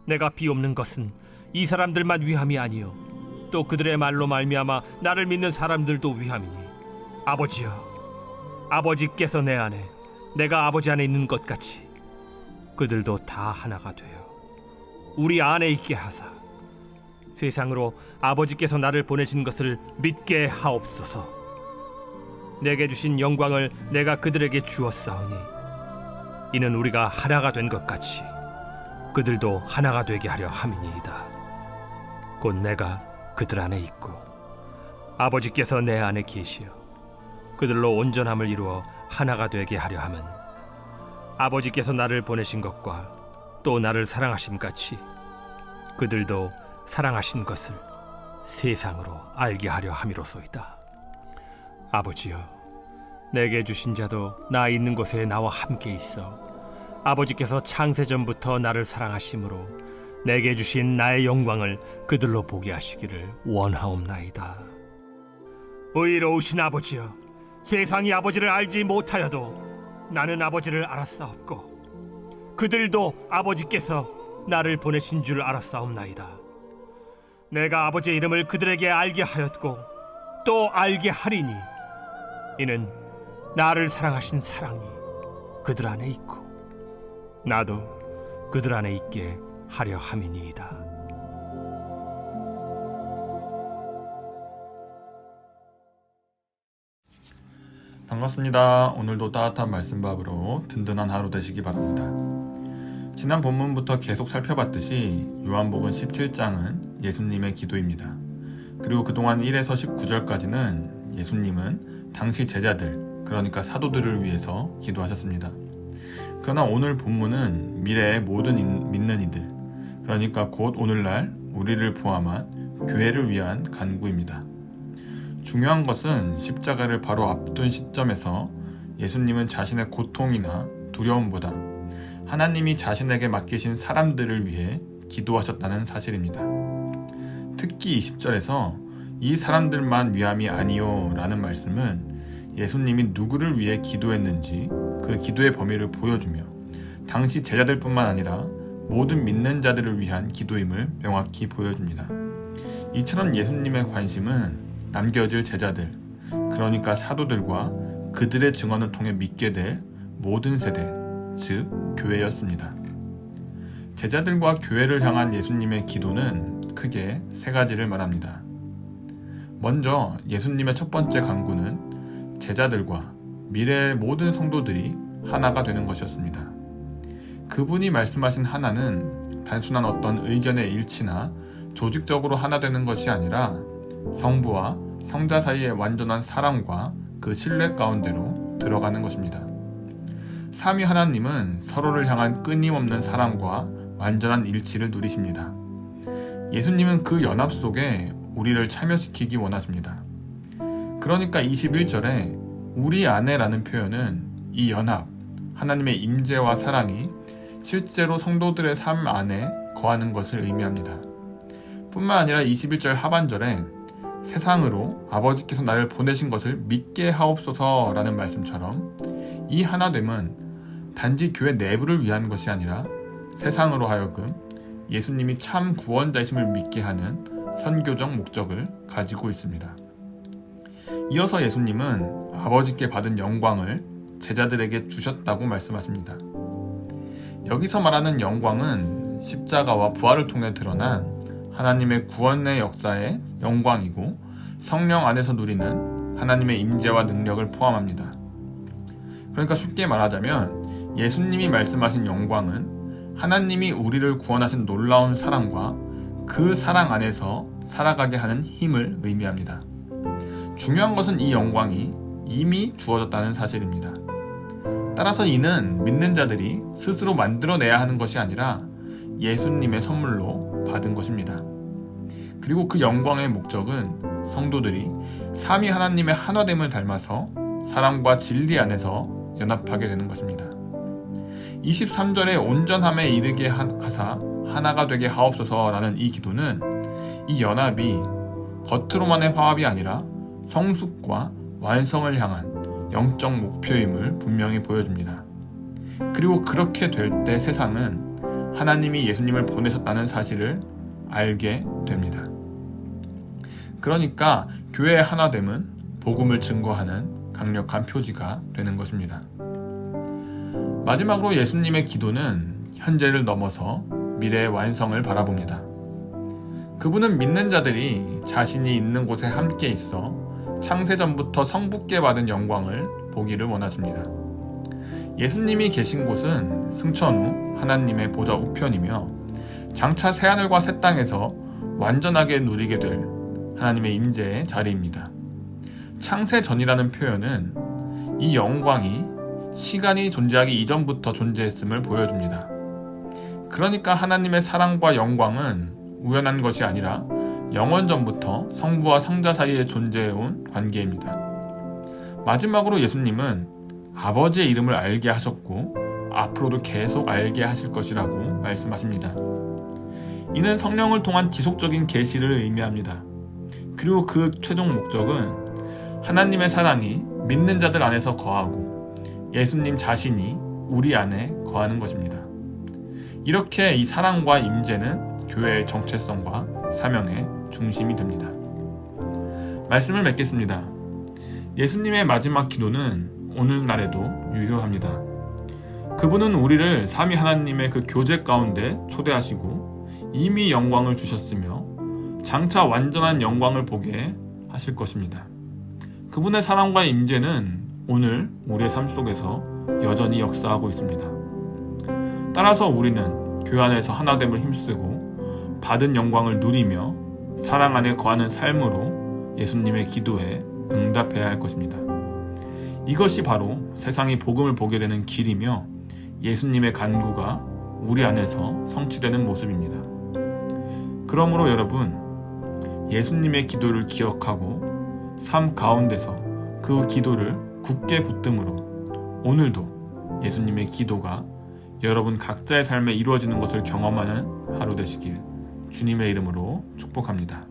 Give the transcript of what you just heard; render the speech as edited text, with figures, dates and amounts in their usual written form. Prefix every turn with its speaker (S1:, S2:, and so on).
S1: 내가 비옵는 것은 이 사람들만 위함이 아니요 또 그들의 말로 말미암아 나를 믿는 사람들도 위함이니 아버지여, 아버지께서 내 안에 내가 아버지 안에 있는 것 같이 그들도 다 하나가 되어 우리 안에 있게 하사 세상으로 아버지께서 나를 보내신 것을 믿게 하옵소서. 내게 주신 영광을 내가 그들에게 주었사오니 이는 우리가 하나가 된 것 같이 그들도 하나가 되게 하려 함이니이다. 곧 내가 그들 안에 있고 아버지께서 내 안에 계시어 그들로 온전함을 이루어 하나가 되게 하려 함은 아버지께서 나를 보내신 것과 또 나를 사랑하심 같이 그들도 사랑하신 것을 세상으로 알게 하려 함이로소이다. 아버지여, 내게 주신 자도 나 있는 곳에 나와 함께 있어 아버지께서 창세전부터 나를 사랑하심으로 내게 주신 나의 영광을 그들로 보게 하시기를 원하옵나이다. 의로우신 아버지여, 세상이 아버지를 알지 못하여도 나는 아버지를 알았사옵고 그들도 아버지께서 나를 보내신 줄 알았사옵나이다. 내가 아버지의 이름을 그들에게 알게 하였고 또 알게 하리니 이는 나를 사랑하신 사랑이 그들 안에 있고 나도 그들 안에 있게 하려 함이니이다.
S2: 반갑습니다. 오늘도 따뜻한 말씀밥으로 든든한 하루 되시기 바랍니다. 지난 본문부터 계속 살펴봤듯이 요한복음 17장은 예수님의 기도입니다. 그리고 그동안 1에서 19절까지는 예수님은 당시 제자들, 그러니까 사도들을 위해서 기도하셨습니다. 그러나 오늘 본문은 미래의 모든 믿는 이들, 그러니까 곧 오늘날 우리를 포함한 교회를 위한 간구입니다. 중요한 것은 십자가를 바로 앞둔 시점에서 예수님은 자신의 고통이나 두려움보다 하나님이 자신에게 맡기신 사람들을 위해 기도하셨다는 사실입니다. 특히 20절에서 이 사람들만 위함이 아니요 라는 말씀은 예수님이 누구를 위해 기도했는지 그 기도의 범위를 보여주며 당시 제자들뿐만 아니라 모든 믿는 자들을 위한 기도임을 명확히 보여줍니다. 이처럼 예수님의 관심은 남겨질 제자들, 그러니까 사도들과 그들의 증언을 통해 믿게 될 모든 세대, 즉 교회였습니다. 제자들과 교회를 향한 예수님의 기도는 크게 세 가지를 말합니다. 먼저 예수님의 첫 번째 간구는 제자들과 미래의 모든 성도들이 하나가 되는 것이었습니다. 그분이 말씀하신 하나는 단순한 어떤 의견의 일치나 조직적으로 하나 되는 것이 아니라 성부와 성자 사이의 완전한 사랑과 그 신뢰 가운데로 들어가는 것입니다. 삼위 하나님은 서로를 향한 끊임없는 사랑과 완전한 일치를 누리십니다. 예수님은 그 연합 속에 우리를 참여시키기 원하십니다. 그러니까 21절에 우리 안에라는 표현은 이 연합, 하나님의 임재와 사랑이 실제로 성도들의 삶 안에 거하는 것을 의미합니다. 뿐만 아니라 21절 하반절에 세상으로 아버지께서 나를 보내신 것을 믿게 하옵소서 라는 말씀처럼 이 하나됨은 단지 교회 내부를 위한 것이 아니라 세상으로 하여금 예수님이 참 구원자이심을 믿게 하는 선교적 목적을 가지고 있습니다. 이어서 예수님은 아버지께 받은 영광을 제자들에게 주셨다고 말씀하십니다. 여기서 말하는 영광은 십자가와 부활을 통해 드러난 하나님의 구원의 역사의 영광이고 성령 안에서 누리는 하나님의 임재와 능력을 포함합니다. 그러니까 쉽게 말하자면 예수님이 말씀하신 영광은 하나님이 우리를 구원하신 놀라운 사랑과 그 사랑 안에서 살아가게 하는 힘을 의미합니다. 중요한 것은 이 영광이 이미 주어졌다는 사실입니다. 따라서 이는 믿는 자들이 스스로 만들어내야 하는 것이 아니라 예수님의 선물로 받은 것입니다. 그리고 그 영광의 목적은 성도들이 삼위 하나님의 하나됨을 닮아서 사랑과 진리 안에서 연합하게 되는 것입니다. 23절에 온전함에 이르게 하사 하나가 되게 하옵소서라는 이 기도는 이 연합이 겉으로만의 화합이 아니라 성숙과 완성을 향한 영적 목표임을 분명히 보여줍니다. 그리고 그렇게 될 때 세상은 하나님이 예수님을 보내셨다는 사실을 알게 됩니다. 그러니까 교회의 하나됨은 복음을 증거하는 강력한 표지가 되는 것입니다. 마지막으로 예수님의 기도는 현재를 넘어서 미래의 완성을 바라봅니다. 그분은 믿는 자들이 자신이 있는 곳에 함께 있어 창세전부터 성부께 받은 영광을 보기를 원하십니다. 예수님이 계신 곳은 승천 후 하나님의 보좌 우편이며 장차 새하늘과 새 땅에서 완전하게 누리게 될 하나님의 임재의 자리입니다. 창세전이라는 표현은 이 영광이 시간이 존재하기 이전부터 존재했음을 보여줍니다. 그러니까 하나님의 사랑과 영광은 우연한 것이 아니라 영원전부터 성부와 성자 사이에 존재해온 관계입니다. 마지막으로 예수님은 아버지의 이름을 알게 하셨고 앞으로도 계속 알게 하실 것이라고 말씀하십니다. 이는 성령을 통한 지속적인 계시를 의미합니다. 그리고 그 최종 목적은 하나님의 사랑이 믿는 자들 안에서 거하고 예수님 자신이 우리 안에 거하는 것입니다. 이렇게 이 사랑과 임재는 교회의 정체성과 사명의 중심이 됩니다. 말씀을 맺겠습니다. 예수님의 마지막 기도는 오늘날에도 유효합니다. 그분은 우리를 삼위 하나님의 그 교제 가운데 초대하시고 이미 영광을 주셨으며 장차 완전한 영광을 보게 하실 것입니다. 그분의 사랑과 임재는 오늘 우리의 삶 속에서 여전히 역사하고 있습니다. 따라서 우리는 교회 안에서 하나됨을 힘쓰고 받은 영광을 누리며 사랑 안에 거하는 삶으로 예수님의 기도에 응답해야 할 것입니다. 이것이 바로 세상이 복음을 보게 되는 길이며 예수님의 간구가 우리 안에서 성취되는 모습입니다. 그러므로 여러분, 예수님의 기도를 기억하고 삶 가운데서 그 기도를 굳게 붙듦으로 오늘도 예수님의 기도가 여러분 각자의 삶에 이루어지는 것을 경험하는 하루 되시길 주님의 이름으로 축복합니다.